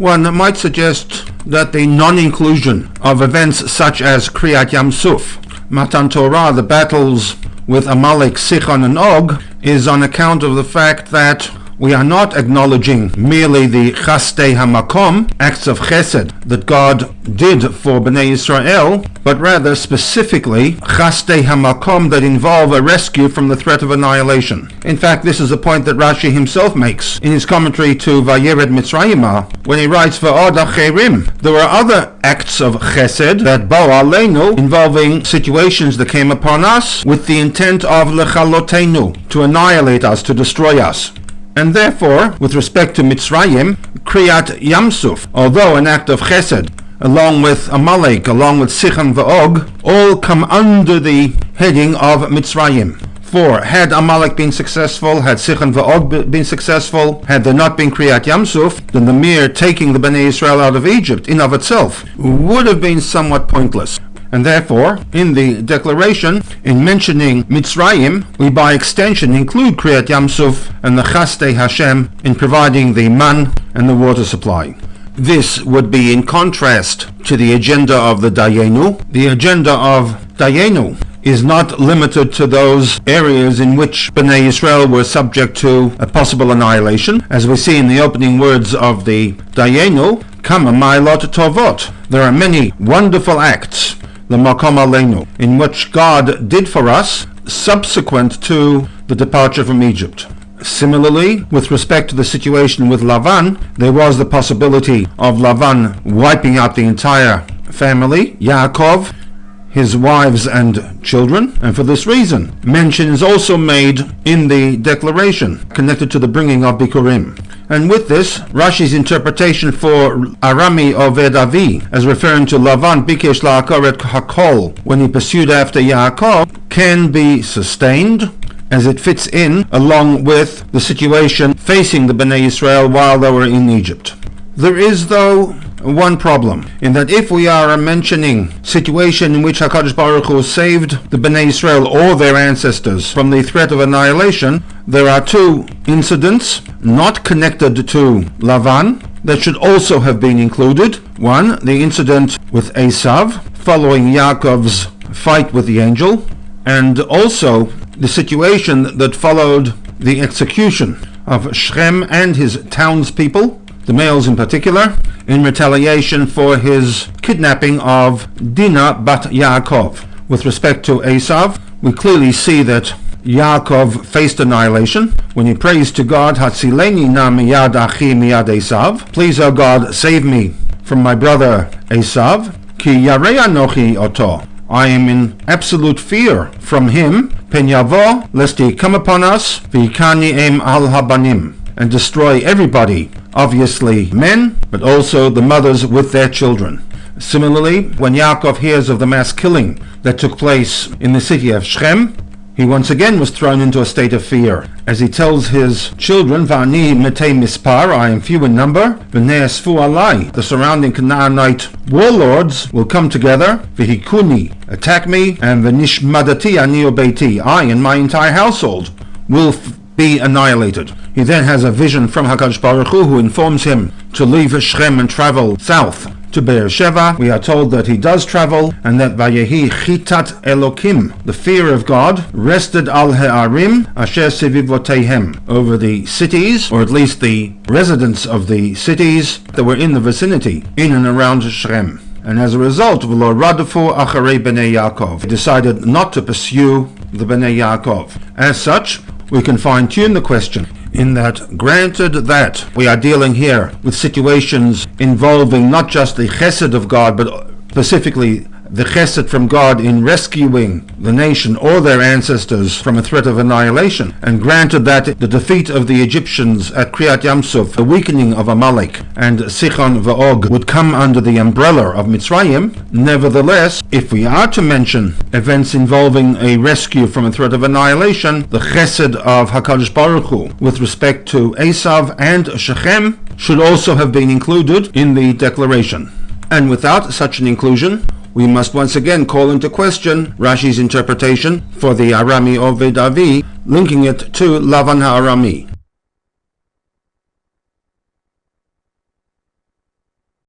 one might suggest that the non-inclusion of events such as Kriyat Yam Suf, Matan Torah, the battles with Amalek, Sichon and Og, is on account of the fact that we are not acknowledging merely the Chastei HaMakom, acts of chesed that God did for Bnei Israel, but rather specifically Chastei HaMakom that involve a rescue from the threat of annihilation. In fact, this is a point that Rashi himself makes in his commentary to Vayered Mitzrayimah, when he writes, V'od acherim, there were other acts of chesed that bo aleinu, involving situations that came upon us with the intent of lechalotenu, to annihilate us, to destroy us. And therefore, with respect to Mitzrayim, Kriyat Yamsuf, although an act of chesed, along with Amalek, along with Sichon v'Og, all come under the heading of Mitzrayim. For had Amalek been successful, had Sichon v'Og been successful, had there not been Kriyat Yamsuf, then the mere taking the Bnei Israel out of Egypt in of itself would have been somewhat pointless. And therefore, in the declaration, in mentioning Mitzrayim, we by extension include Kriyat Yamsuf and the Chastei Hashem in providing the man and the water supply. This would be in contrast to the agenda of the Dayenu. The agenda of Dayenu is not limited to those areas in which Bnei Israel were subject to a possible annihilation. As we see in the opening words of the Dayenu, Kama Ma'ilot Tovot. There are many wonderful acts, the Makom Aleinu, in which God did for us subsequent to the departure from Egypt. Similarly, with respect to the situation with Lavan, there was the possibility of Lavan wiping out the entire family, Yaakov, his wives and children, and for this reason, mention is also made in the declaration connected to the bringing of Bikurim. And with this, Rashi's interpretation for Arami Oved Avi, as referring to Lavan Bikesh La'akor et Hakol, when he pursued after Yaakov, can be sustained, as it fits in along with the situation facing the Bnei Israel while they were in Egypt. There is, though, one problem, in that if we are mentioning situation in which HaKadosh Baruch Hu saved the Bnei Israel or their ancestors from the threat of annihilation, there are two incidents not connected to Lavan that should also have been included. One, the incident with Esav following Yaakov's fight with the angel, and also the situation that followed the execution of Shechem and his townspeople, the males in particular, in retaliation for his kidnapping of Dinah bat Yaakov. With respect to Esav, we clearly see that Yaakov faced annihilation when he prays to God, Hatzileni na miyad achi miyad Esav, please, O God, save me from my brother Esav, ki yarei anochi oto, I am in absolute fear from him, pen yavo, lest he come upon us, v'ikani em al habanim, and destroy everybody, obviously men, but also the mothers with their children. Similarly, when Yaakov hears of the mass killing that took place in the city of Shechem, he once again was thrown into a state of fear, as he tells his children, Va'ani metei mispar, I am few in number, v'nei esfu alai, the surrounding Canaanite warlords will come together, v'hikuni, attack me, and v'nishmadati ani ubeiti, I and my entire household will be annihilated. He then has a vision from HaKadosh Baruch Hu, who informs him to leave Shechem and travel south to Beersheba. We are told that he does travel, and that Vayehi Chitat Elokim, the fear of God, rested al He'arim asher sevivoteihem, over the cities, or at least the residents of the cities that were in the vicinity, in and around Shechem. And as a result, V'lo radafu acharei bnei Yaakov, he decided not to pursue the Bnei Yaakov. As such, we can fine-tune the question in that, granted that we are dealing here with situations involving not just the chesed of God, but specifically the chesed from God in rescuing the nation or their ancestors from a threat of annihilation, and granted that the defeat of the Egyptians at Kriyat Yamsuf, the weakening of Amalek and Sichon v'Og would come under the umbrella of Mitzrayim, nevertheless, if we are to mention events involving a rescue from a threat of annihilation, the chesed of HaKadosh Baruch Hu with respect to Esav and Shechem should also have been included in the declaration. And without such an inclusion, we must once again call into question Rashi's interpretation for the Arami Oved Avi, linking it to Lavan HaArami.